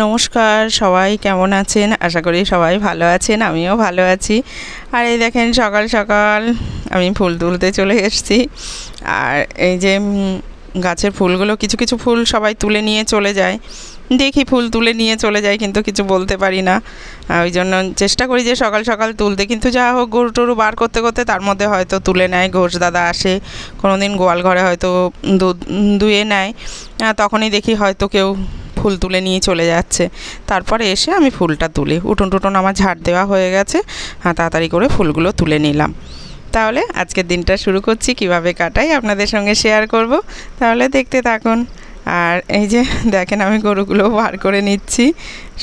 নমস্কার, সবাই কেমন আছেন? আশা করি সবাই ভালো আছেন, আমিও ভালো আছি। আর এই দেখেন সকাল সকাল আমি ফুল তুলতে চলে এসেছি। আর এই যে গাছের ফুলগুলো কিছু কিছু ফুল সবাই তুলে নিয়ে চলে যায়, দেখি ফুল তুলে নিয়ে চলে যায় কিন্তু কিছু বলতে পারি না। ওই জন্য চেষ্টা করি যে সকাল সকাল তুলতে, কিন্তু যা হোক গরু টরু বার করতে করতে তার মধ্যে হয়তো তুলে নেয়। ঘোষ দাদা আসে, কোনো দিন গোয়াল ঘরে হয়তো দুধ দুয়ে নেয়, তখনই দেখি হয়তো কেউ ফুল তুলে নিয়ে চলে যাচ্ছে। তারপরে এসে আমি ফুলটা তুলি। উঠোন টুটন আমার ঝাড় দেওয়া হয়ে গেছে, তাড়াতাড়ি করে ফুলগুলো তুলে নিলাম। তাহলে আজকের দিনটা শুরু করছি, কিভাবে কাটাই আপনাদের সঙ্গে শেয়ার করব, তাহলে দেখতে থাকুন। আর এই যে দেখেন আমি গরুগুলো বার করে নিচ্ছি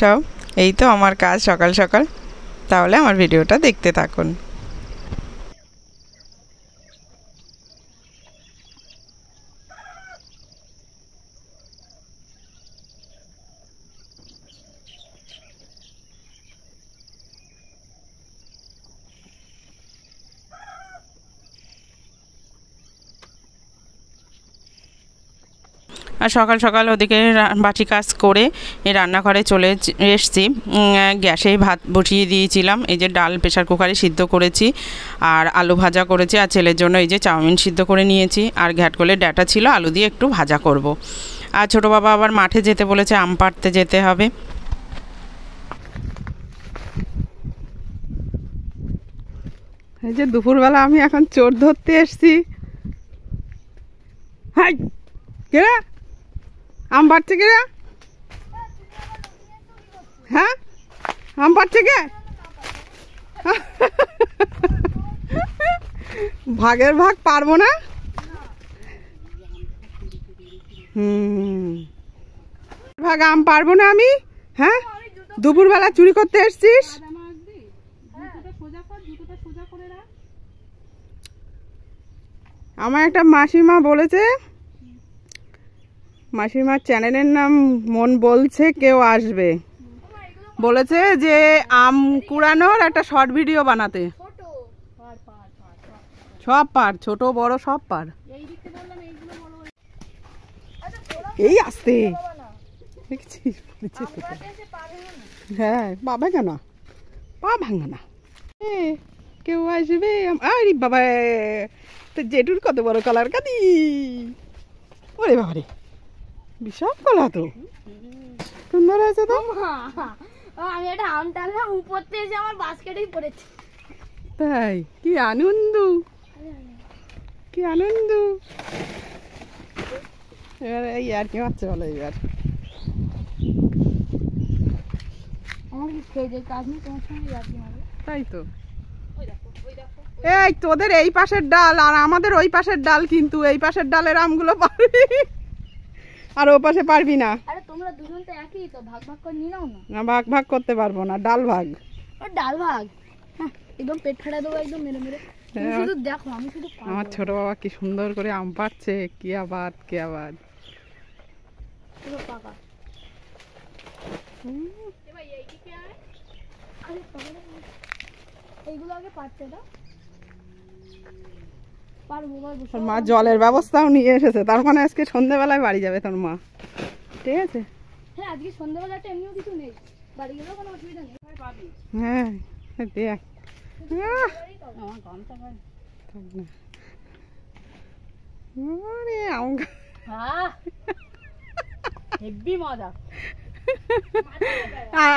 সব, এই তো আমার কাজ সকাল সকাল। তাহলে আমার ভিডিওটা দেখতে থাকুন। আর সকাল সকাল ওদিকে বাটি কাজ করে এই রান্নাঘরে চলে এসেছি। গ্যাসে ভাত বসিয়ে দিয়েছিলাম, এই যে ডাল প্রেশার কুকারে সিদ্ধ করেছি, আর আলু ভাজা করেছি, আর ছেলের জন্য এই যে চাউমিন সিদ্ধ করে নিয়েছি, আর ঘ্যাটকলের ডাঁটা ছিল, আলু দিয়ে একটু ভাজা করব। আর ছোটো বাবা আবার মাঠে যেতে বলেছে, আম পাড়তে যেতে হবে। এই যে দুপুরবেলা আমি এখন চোর ধরতে এসছি। হাই কে আম পাড়ছে কে? হ্যাঁ, আম পাড়ছে কে? ভাগের ভাগ পারবো না। ভাগ আম পারবো না আমি। হ্যাঁ, দুপুরবেলা চুরি করতে এসছিস? আমার একটা মাসিমা বলেছে, মাসিমার চ্যানেলের নাম মন বলছে কেউ আসবে, বলেছে যে আম কুড়ানোর একটা শর্ট ভিডিও বানাতে। সব পার, ছোট বড় সব পার। এই আসতে দেখছিস, হ্যাঁ বাবা কেন পা ভাঙা না, কেউ আসবে। আরে বাবা, তো জেঠুর কত বড় কলার কাঁদি, ওরে বাবারে বিশাল কলা, তো সুন্দর আছে তো। আমি একটা আম টানলাম, উপর থেকে এসে আমার বাস্কেটেই পড়েছে। তাই কি আনন্দ, কি আনন্দ। এবার এই আর কি মারছে বলো, এবার আমার কি খেয়ে কাজ নেই তোমার সঙ্গে আর কি হবে। তাই তো, এই তোদের এই পাশের ডাল আর আমাদের ওই পাশের ডাল, কিন্তু এই পাশের ডালের আমগুলো পারবি আর ও পাশে পারবি না। আরে তোমরা দুজন তো একই, তো ভাগ ভাগ করে নিয়ে নাও না। না, ভাগ ভাগ করতে পারবো না, ডাল ভাগ। ও ডাল ভাগ, হ্যাঁ একদম পেট ফাটা দেবো একদম মেরে মেরে। তুমি শুধু দেখো, আমি শুধু আমার ছোট বাবা কি সুন্দর করে আম পাড়ছে, কি আবাদ কি আবাদ। পুরো পাকা। এইগুলো আগে পারতে দাও। মা জলের ব্যবস্থাও নিয়ে এসেছে, তার মানে আজকে সন্ধ্যেবেলায় বাড়ি যাবে তোর মা, ঠিক আছে? হ্যাঁ, আজকে সন্ধ্যাবেলাটা এমনিও কিছু নেই, বাড়ি গেলেও কোনো অসুবিধা নেই। হ্যাঁ দেখ,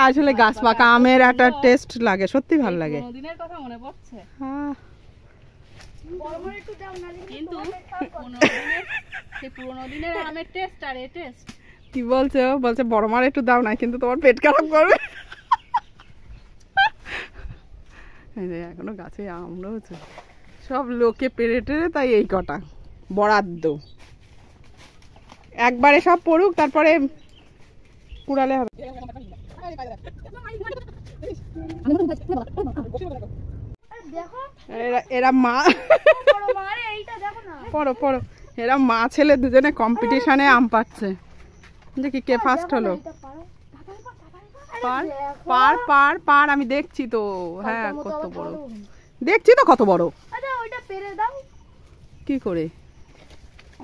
আসলে গাছ পাকা আমের একটা টেস্ট লাগে, সত্যি ভালো লাগে। দিনের কথা মনে পড়ছে, কিন্তু পুরোনো দিনের আমের টেস্ট আর এ টেস্ট। কি বলছে? বলছে বড় মার একটু দাও না, কিন্তু তোমার পেট খারাপ করবে। এখনো গাছে আম রয়েছে, সব লোকে পেরে টেরে, তাই এই কটা বরাদ্দ। একবারে সব পড়ুক, তারপরে কুড়ালে হবে। এরা মা, পড়ো পড়ো, এরা মা ছেলে দুজনে কম্পিটিশনে আম পাচ্ছে, দেখি কে ফার্স্ট হলো। পার পার পার পার, আমি দেখছি তো। হ্যাঁ কত বড়, দেখছি তো কত বড়। কি করে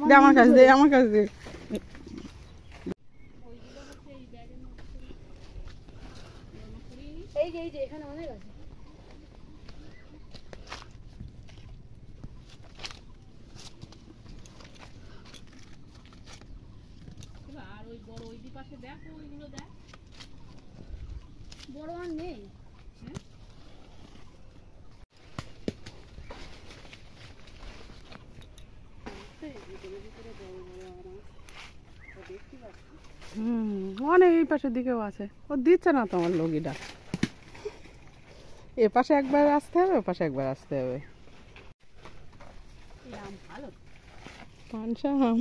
দে আমার কাছে, দে আমার কাছে দে। এই যে এখানে অনেক আছে। আর ওই বড় ওই পাশে দেখো ওইগুলো দেখ। বড় আর নেই। অনেক এই পাশের দিকেও আছে, ও দিচ্ছে না তো আমার লগিটা। এ পাশে একবার আসতে হবে, ও পাশে একবার আসতে হবে। পানসা আম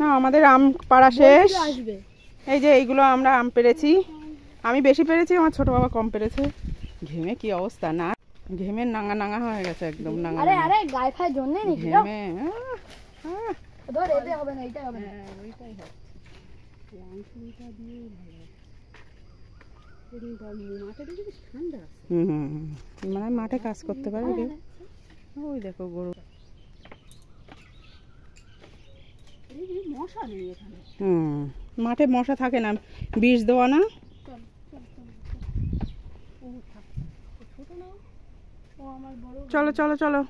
না, আমাদের আম পাড়া শেষ। আসবে। এই যে এইগুলো আমরা আম পেরেছি, আমি বেশি পেরেছি, আমার ছোট বাবা কম পেরেছে। ঘেমে কি অবস্থা, না ঘেমে নাঙা নাঙা হয়ে গেছে, একদম নাঙা আরে নাঙা। আরে গায়ে ফায়ে জন্য নাকি দাও। ঘেমে ধর এতে হবে না, এটা হবে না। ওইটাই হচ্ছে আংশুটা দিয়ে মাঠে দেখি ঠান্ডা আছে। মানে মাঠে কাজ করতে পারে কেউ। ওই দেখো গরু। মশা নেই এখানে। মাঠে মশা থাকে না, বিষ দেওয়া না। ও আমার বড় চলো চলো চলো।